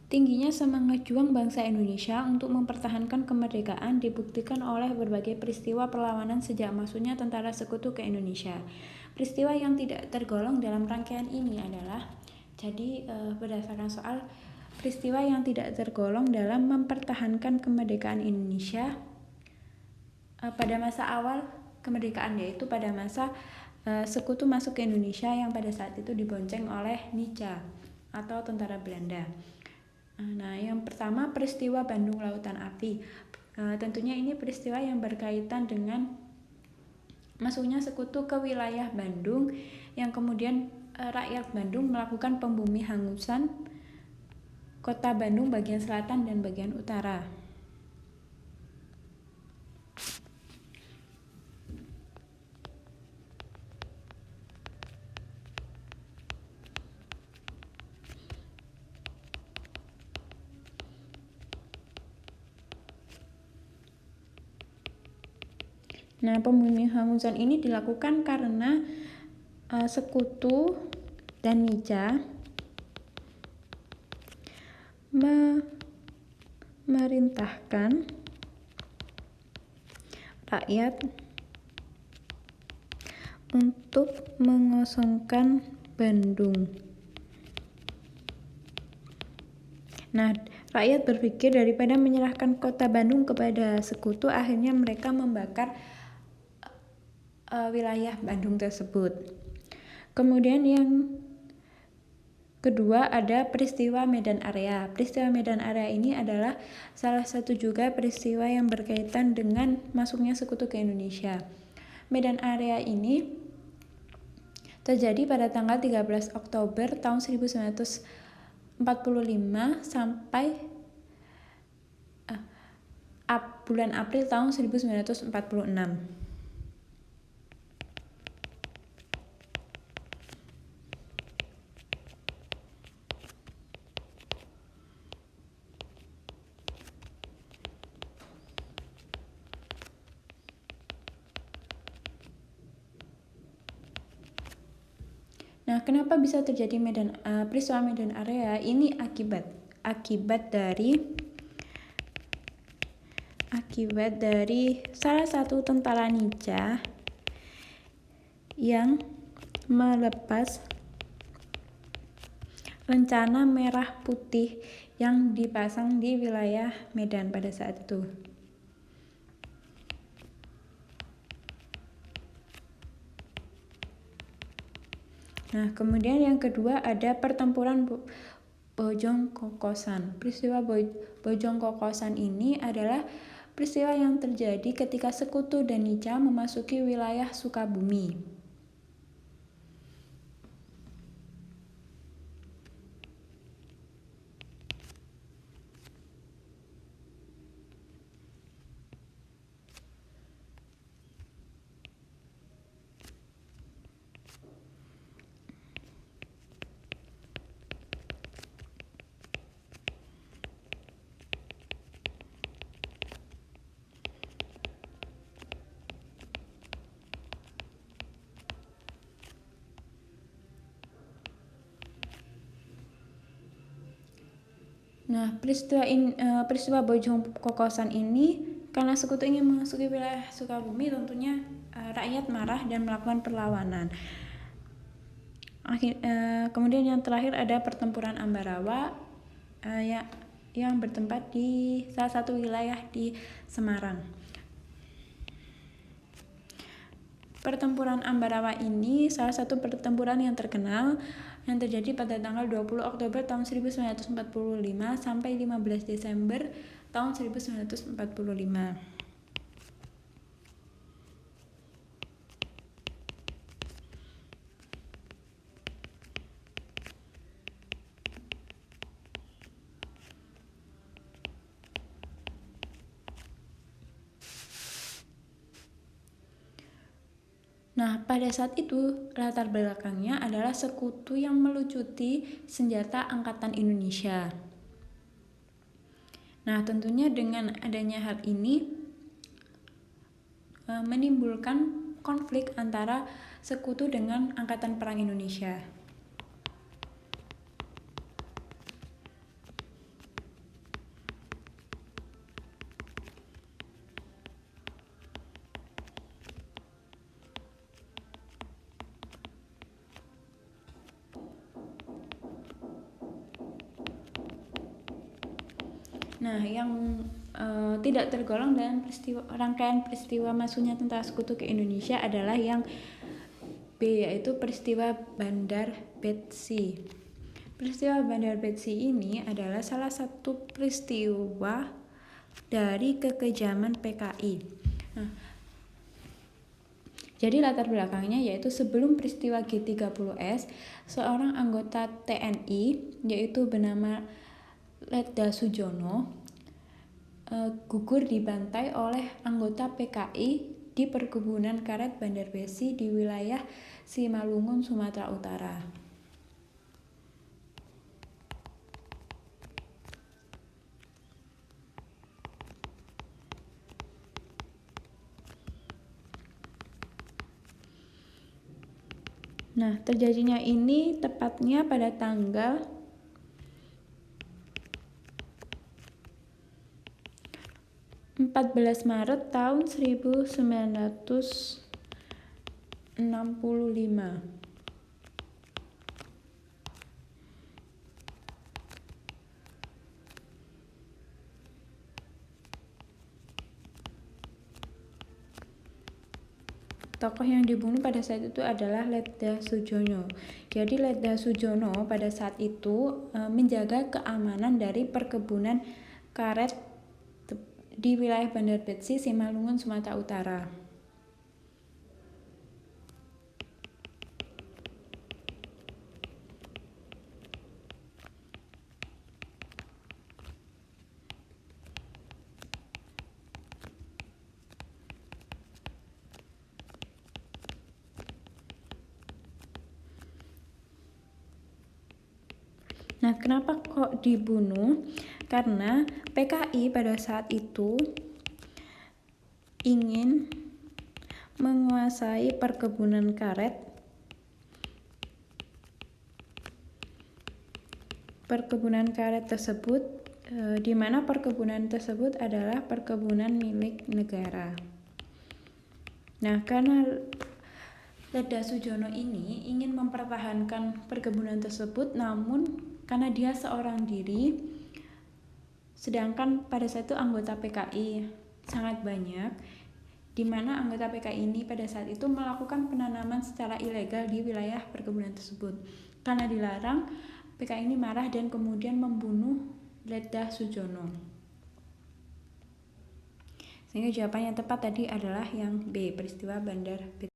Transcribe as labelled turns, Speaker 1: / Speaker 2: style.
Speaker 1: Tingginya semangat juang bangsa Indonesia untuk mempertahankan kemerdekaan dibuktikan oleh berbagai peristiwa perlawanan sejak masuknya tentara sekutu ke Indonesia. Peristiwa yang tidak tergolong dalam rangkaian ini adalah, berdasarkan soal peristiwa yang tidak tergolong dalam mempertahankan kemerdekaan Indonesia pada masa awal kemerdekaan, yaitu pada masa sekutu masuk ke Indonesia yang pada saat itu dibonceng oleh Nica atau tentara Belanda. Nah, yang pertama peristiwa Bandung Lautan Api. Tentunya ini peristiwa yang berkaitan dengan masuknya sekutu ke wilayah Bandung, yang kemudian rakyat Bandung melakukan pembumihangusan kota Bandung bagian selatan dan bagian utara. Nah, pembumihangusan ini dilakukan karena sekutu dan Nica memerintahkan rakyat untuk mengosongkan Bandung. Nah, rakyat berpikir daripada menyerahkan kota Bandung kepada sekutu, akhirnya mereka membakar wilayah Bandung tersebut. Kemudian yang kedua ada peristiwa Medan Area. Peristiwa Medan Area ini adalah salah satu juga peristiwa yang berkaitan dengan masuknya sekutu ke Indonesia. Medan Area ini terjadi pada tanggal 13 Oktober tahun 1945 sampai bulan April tahun 1946. Nah, kenapa bisa terjadi peristiwa Medan Area? Ini akibat dari salah satu tentara Nica yang melepas rencana merah putih yang dipasang di wilayah Medan pada saat itu. Nah, kemudian yang kedua ada pertempuran Bojong Kokosan. Peristiwa Bojong Kokosan ini adalah peristiwa yang terjadi ketika sekutu dan Nica memasuki wilayah Sukabumi. Nah, peristiwa Bojong Kokosan ini karena sekutu ingin memasuki wilayah Sukabumi, tentunya rakyat marah dan melakukan perlawanan. Kemudian yang terakhir ada pertempuran Ambarawa yang bertempat di salah satu wilayah di Semarang. Pertempuran Ambarawa ini salah satu pertempuran yang terkenal yang terjadi pada tanggal 20 Oktober tahun 1945 sampai 15 Desember tahun 1945. Nah, pada saat itu latar belakangnya adalah sekutu yang melucuti senjata angkatan Indonesia. Nah, tentunya dengan adanya hal ini menimbulkan konflik antara sekutu dengan angkatan perang Indonesia. Nah, yang tidak tergolong dalam rangkaian peristiwa masuknya tentara sekutu ke Indonesia adalah yang B, yaitu peristiwa Bandar Betsi. Peristiwa Bandar Betsi ini adalah salah satu peristiwa dari kekejaman PKI. Nah, jadi latar belakangnya yaitu sebelum peristiwa G30S, seorang anggota TNI yaitu bernama Letda Sujono gugur dibantai oleh anggota PKI di perkebunan karet Bandar Besi di wilayah Simalungun, Sumatera Utara. Nah, terjadinya ini tepatnya pada tanggal 14 Maret tahun 1965. Tokoh yang dibunuh pada saat itu adalah Letda Sujono. Jadi Letda Sujono pada saat itu menjaga keamanan dari perkebunan karet di wilayah Bandar Betsi, Simalungun, Sumatera Utara. Nah, kenapa kok dibunuh? Karena PKI pada saat itu ingin menguasai perkebunan karet tersebut, di mana perkebunan tersebut adalah perkebunan milik negara. Nah, karena Letda Sujono ini ingin mempertahankan perkebunan tersebut, namun karena dia seorang diri, sedangkan pada saat itu anggota PKI sangat banyak, di mana anggota PKI ini pada saat itu melakukan penanaman secara ilegal di wilayah perkebunan tersebut. Karena dilarang, PKI ini marah dan kemudian membunuh Letda Sujono. Sehingga jawaban yang tepat tadi adalah yang B, peristiwa Bandar Betsi.